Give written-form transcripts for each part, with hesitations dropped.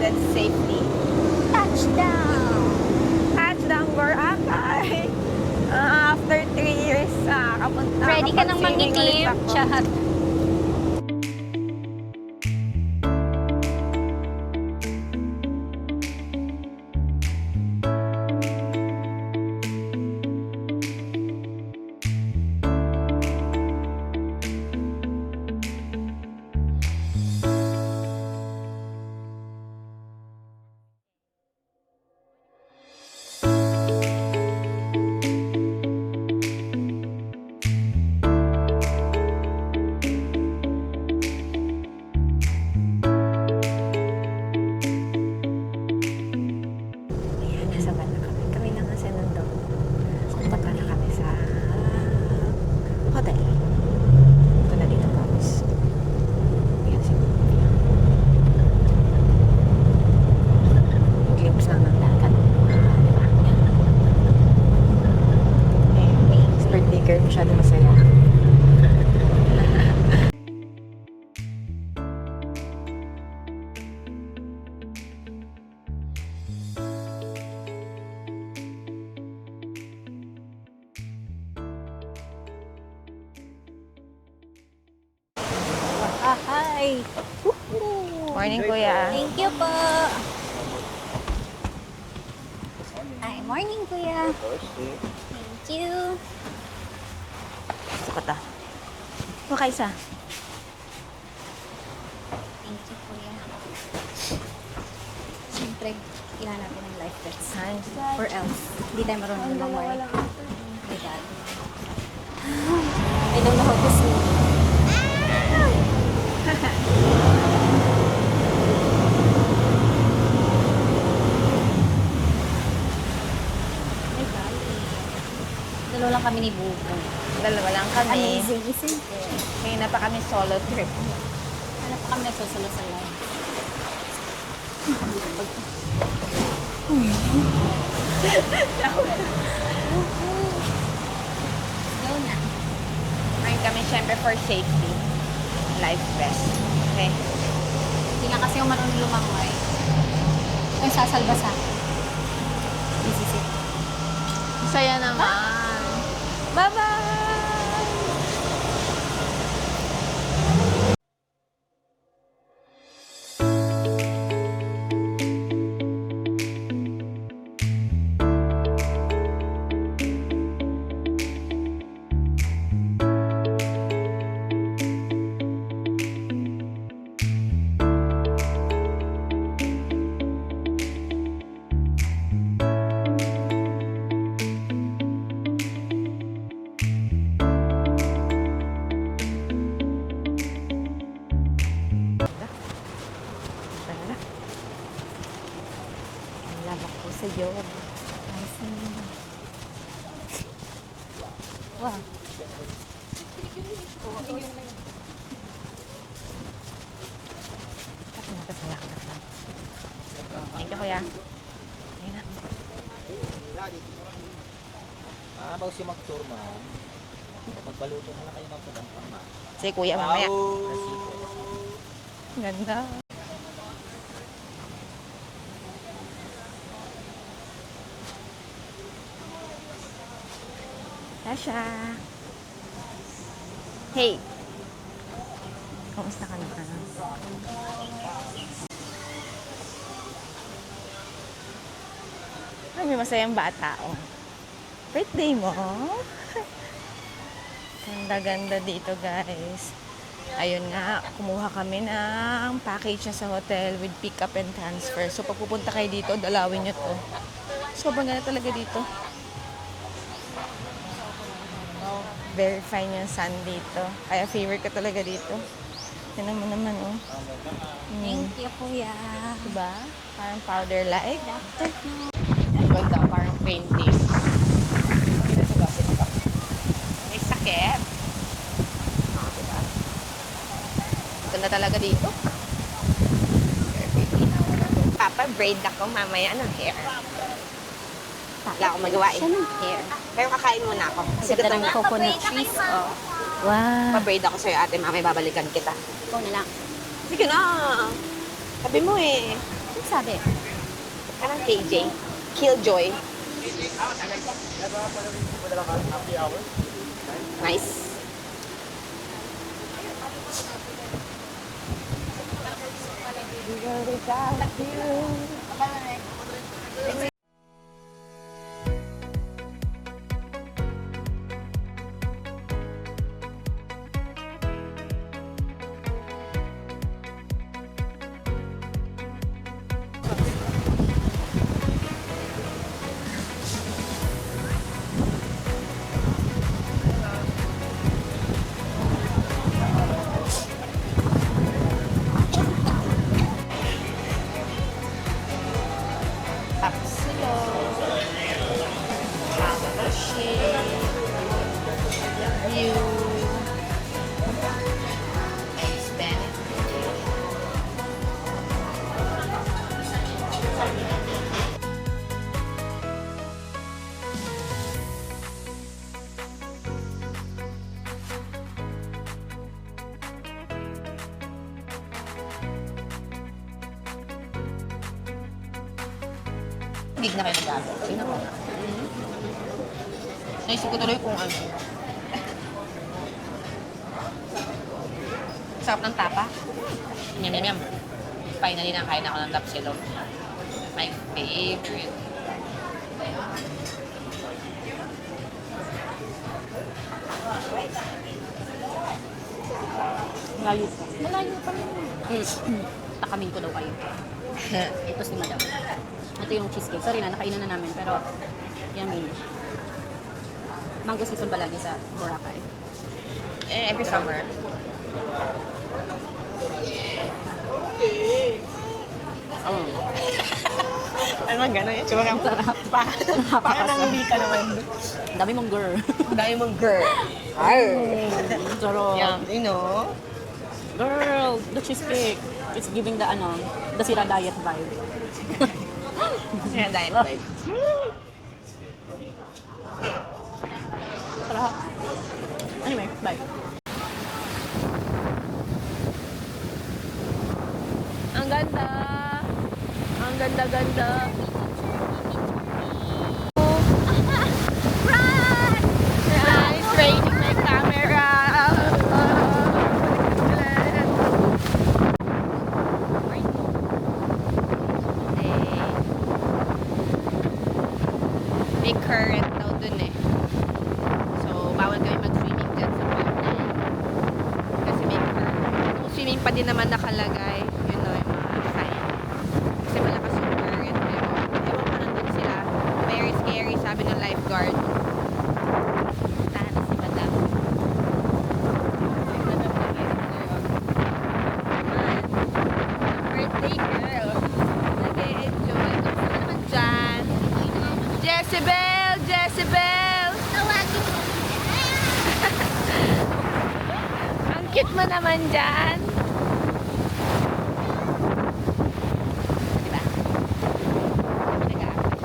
landed safely. Touchdown! Touchdown, Boracay! After 3 years, Ready ka nang nakapag-swimming ulit mangitim? ako. Chahat. Ayan, nasa van na kami. Kami na nga sinundok. Punta na kami sa hotel. Ito na dito, promise. Ayan si Mia. Glimpse lang ng dagat. Diba? Ayan. Eh, sa birthday girl, masyado masaya. Hi! Morning, kuya. Thank you po! Hi, morning kuya! Thank you! Sakot ah. Makaisa. Thank you kuya! Siyempre, kailangan natin ng life vest. Or else, hindi tayo marunong lumangoy. My God. I don't know how to swim. My God. Dalawa lang kami ni Bubo. Dalawa lang kami. Amazing, isn't it? Ngayon na pa kami solo trip. Hanap pa kami nagsusulo sa live. Go na. Ngayon kami syempre for safety. Life vest. Okay. Hindi nga kasi yung marunong lumangoy. Yung sasalba sa akin. Easy sit. Saya naman. Bye-bye! Tara. Ang labak ko sa iyo. Wow. Salamat lang. Thank you, kuya. Ayun na. Bago siya mag-tour, ma'am. Magbaluto na lang kayo ng pagkampang, ma'am. Sige, kuya, mamaya. Nasiko. Ganda. Tasha. Hey. Kamusta ka na? Ay, may masayang bata, oh. Birthday mo? Ganda-ganda dito, guys. Ayun nga, kumuha kami ng package na sa hotel with pick up and transfer. So, pag pupunta kayo dito, dalawin nyo to. Sobrang ganda talaga dito. Very fine yung sun dito. Kaya favorite ko talaga dito. Yan naman, oh. Thank you, kuya. Diba? Parang powder light. Afternoon. Ang ganda, parang painting. May sakit. Diba? Ganda talaga dito. Papa, braid ako mamaya ng hair. Wala akong magawa eh. Hair. Pero kakain muna ako. Kasi Ganda gutom ng na. coconut trees. Oh. Wow. Pa-braid ako sa'yo ate, mamaya babalikan kita. Ikaw na lang. Sige na. Sabi mo eh. sabi? Anong KJ? Killjoy. Nice. Tapsilo. Hamashi. View. Spanish. Hindi na kayo nag-aaral. Sino ko? Naisip ko tuloy kung ano. Sarap ng tapa. Yum, yum, yum. Finally, nakain ako ng tapsilo. My favorite. Malayo pa. Malayo pa rin. Takamin ko daw kayo. Ito si Madam. Ito yung cheesecake. Sorry na, nakainan na namin. Pero, yummy. Mango season ba lagi sa Boracay? Every summer. Oh. Ano gano'n yung tsura ng Sarap. Parang hindi ka naman. Ang dami mong girl. Dahil mong girl. Arr! Sarap. Yeah, you know? Girl, the cheesecake. It's giving the the Sira diet vibe. Yan, diet vibe. Sarap. Anyway, bye. Ang ganda! Ang ganda-ganda! Run! It's raining my camera! May current daw dun eh. So, bawal kami mag-swimming dyan sa pool na yun. Kasi may current. Kung swimming pa din naman nakalagay, yun know, yung mga sign. Kasi malakas yung current. Ewan ko nandun sila. Very scary, sabi ng lifeguard. Puntahan na si Madam. Ay, Madam na girl. Birthday girl. Nag-e-enjoy. Gusto naman dyan. Jezebel! Jezebel! Ang cute mo naman dyan. Diba? Nag-aakit.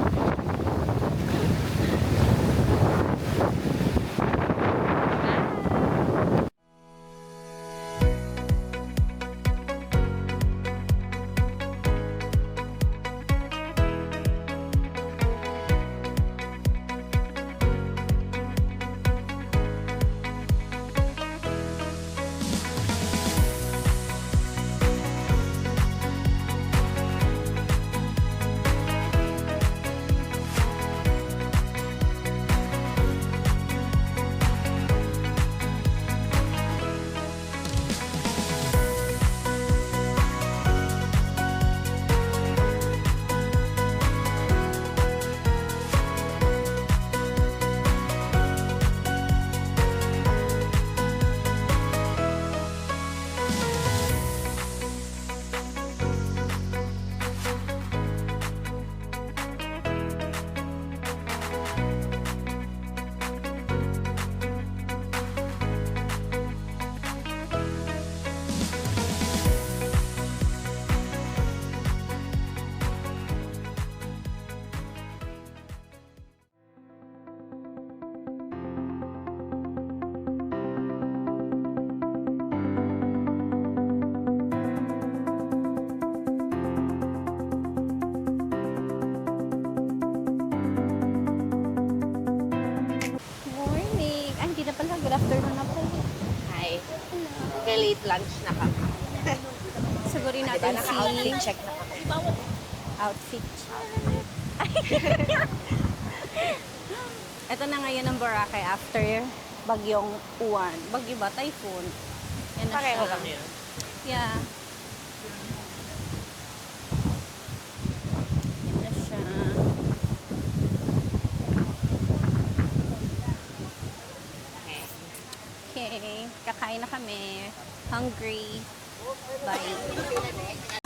Nag-lunch na kami. Sugurin Diba, natin naka-outfit si check na kami. outfit. Ito na ngayon ang Boracay after bagyong Uwan. Bagyo ba? Typhoon. Yan na Pareho siya. lang yun. Yeah. Yan na siya. Okay. Kakain na kami. Hungry. Bye.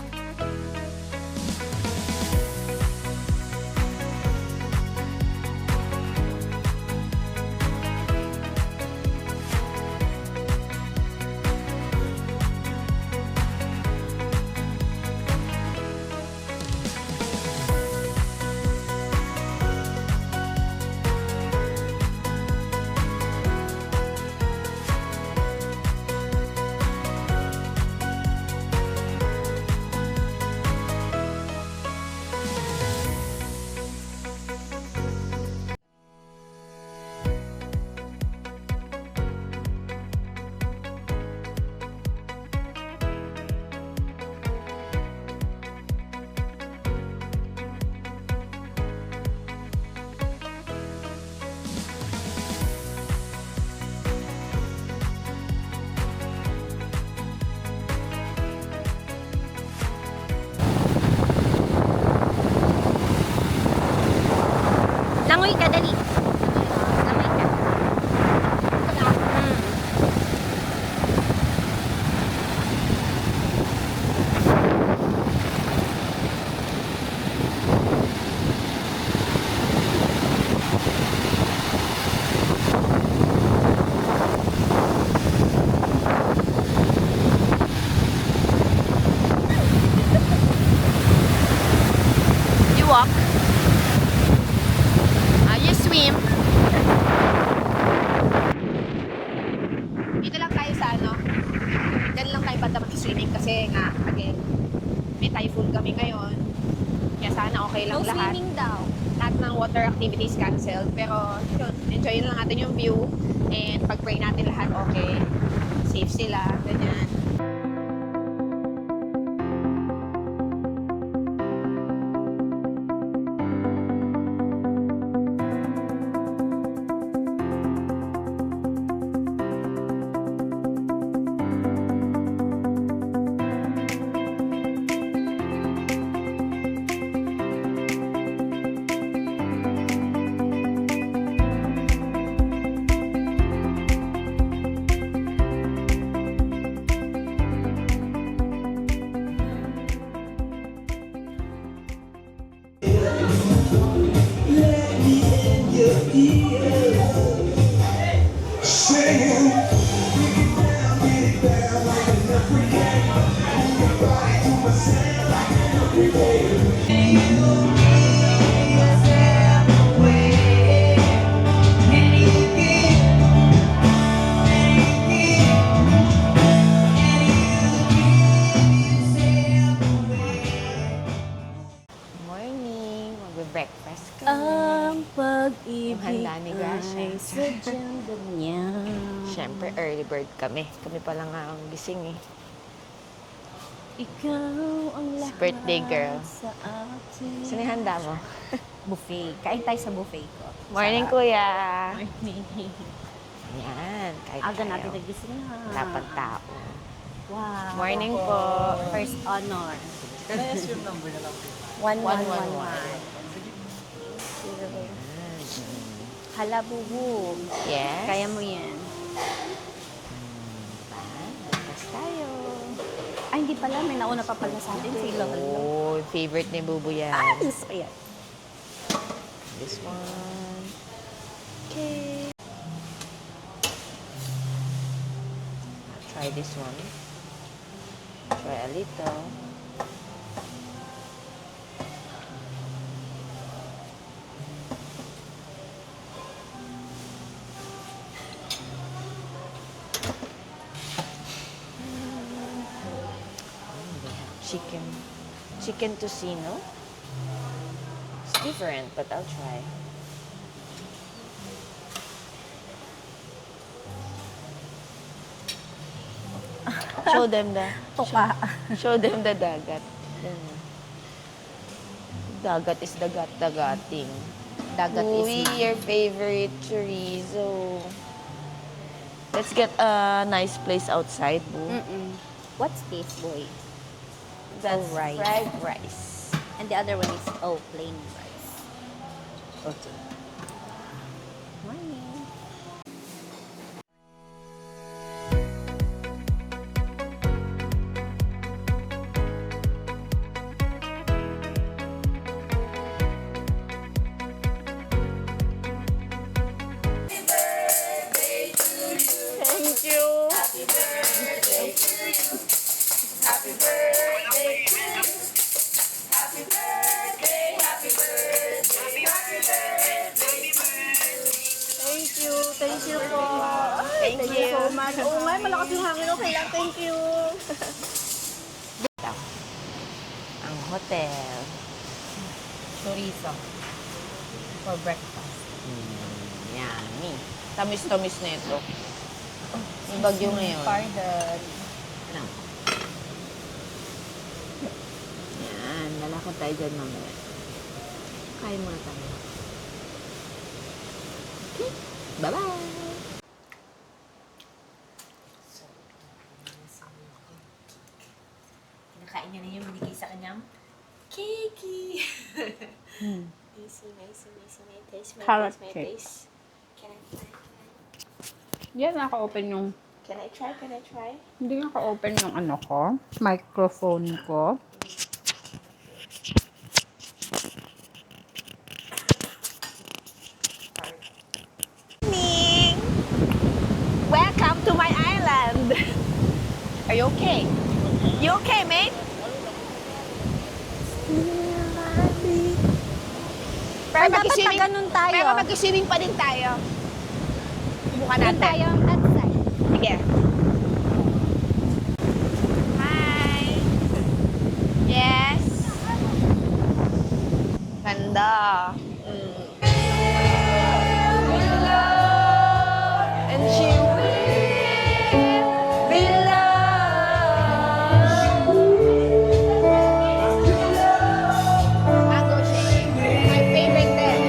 Langoy ka, dali. Langoy ka. You walk. You swim. Dito lang tayo sa ano. Diyan lang tayo banda mag-swimming kasi nga, again, may typhoon kami ngayon. Kaya sana okay lang No lahat. swimming daw. Lahat ng water activities canceled. Pero yun, enjoy lang natin yung view. And pag-pray natin lahat okay. Safe sila. Ganyan. Morning. Magbe-breakfast kami. Ang pag-ibig Ang handa ni Gasha. ay sadyang ganyan. Siyempre, early bird kami. Kami pa lang nga ang gising eh. Ikaw ang Si lahat birthday girl. sa atin. Saan yung handa mo? Buffet. Kain tayo sa buffet ko. Morning, Sarap. kuya. Morning. Yan. Kain Aga tayo. natin nagising na. Dapat tao. Wow. Morning po. First honor. Yes, yung number na lang. 1111. Hala, bubu. Yes. Kaya mo yan. Breakfast tayo. Ay, hindi pala. May nauna pa pala sa atin. Si Lolo. Oh, favorite ni Bubu yan. Ah, gusto ko yan. This one. Okay. Try this one. Try a little. They have chicken tocino. It's different, but I'll try. Show them the... Tuka. Show them the dagat. Yan. Dagat is dagat-dagating. Dagat Uy, is your favorite chorizo. Let's get a nice place outside, boo. What's this, boy? That's rice. fried rice. And the other one is, plain rice. Okay. Morning. Thank you. Thank you. Thank you po. Thank you so much. Oo nga, malakas yung hangin. Okay lang. Thank you. Ang hotel. Chorizo. For breakfast. Yummy. Tamis-tamis na ito. Yung bagyo ngayon. Pardon. Ano? Yan. Lalakad tayo dyan mamaya. Kain muna tayo. Okay. Bye-bye! Kinakain niya na yung binigay sa kanyang cakey. May taste. Carrot May cake. taste. Can I try? Yan, naka-open yung... Can I try? Hindi naka-open yung ano ko. Microphone ko. Morning! Welcome to my island! Are you okay? You okay, mate? Pero dapat mag-swimming, na ganun tayo. pero mag-swimming pa din tayo. Subukan Doon natin. tayo on that side. Sige. Hi! Yes! Ganda. And she will be loved. Mango shake. My favorite then.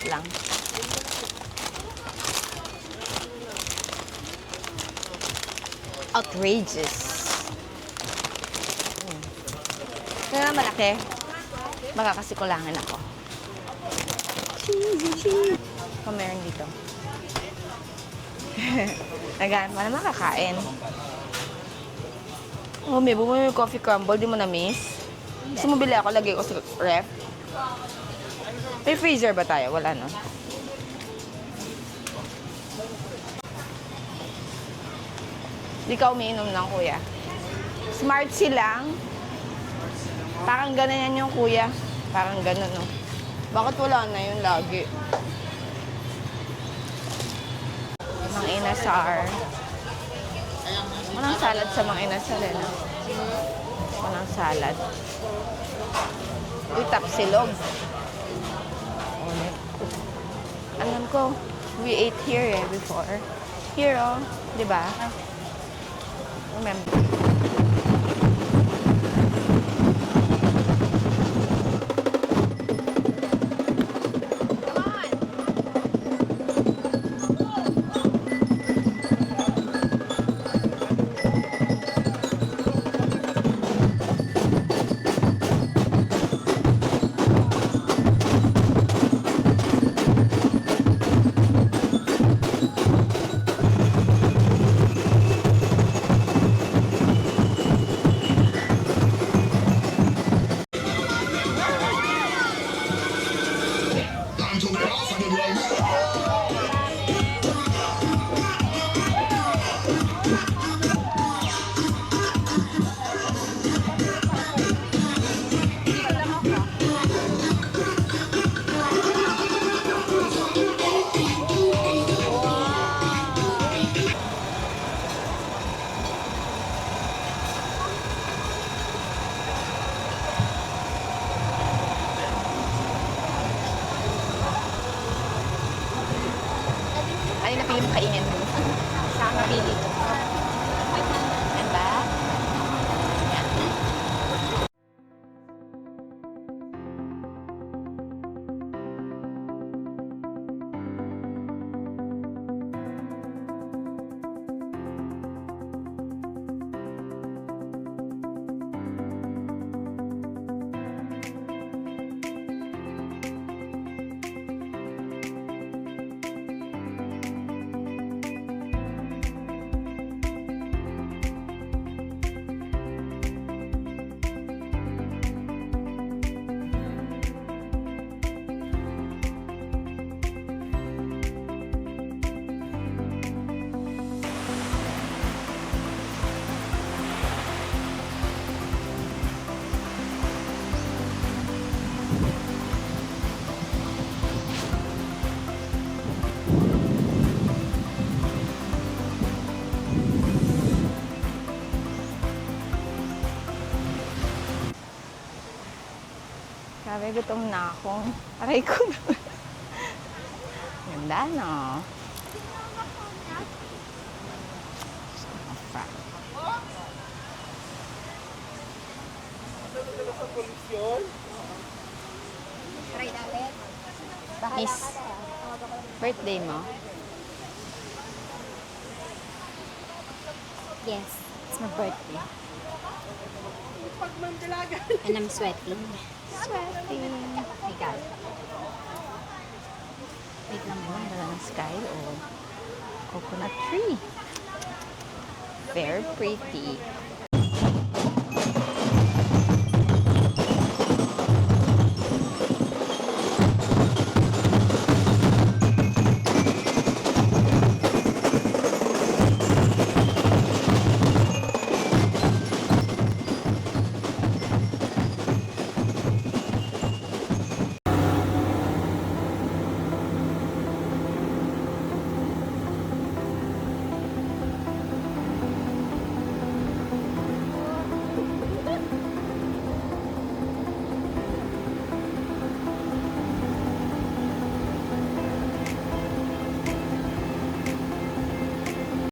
Lang. Outrageous. Kaya malaki. Baka kasi kulangan ako. Kung meron dito. Nagaan pa naman kakain. Oh, may bumili yung coffee crumble. Di mo na-miss? Gusto mo bili ako, lagay ko sa ref. May freezer ba tayo? Wala, no? Di ka umiinom ng kuya. Smart silang. Parang ganun yan yung kuya. Parang ganun, no? Bakit wala na yun lagi? Mang inasar. Walang salad sa mga inasar, eh, no? Walang salad. Uy, tapsilog. Alam ko, we ate here before. Here, oh. Di ba? Remember. yung napili mo kainin mo? Siya ang napili ko. Yan ba? Yan. Sabi, gutom na ako. Aray ko na. Ganda, no? Miss, birthday mo? Yes, it's my birthday. And I'm sweating. Sweating. Ikaw. Wait lang mo. Ang ganda ng sky, oh. Coconut tree. Very pretty.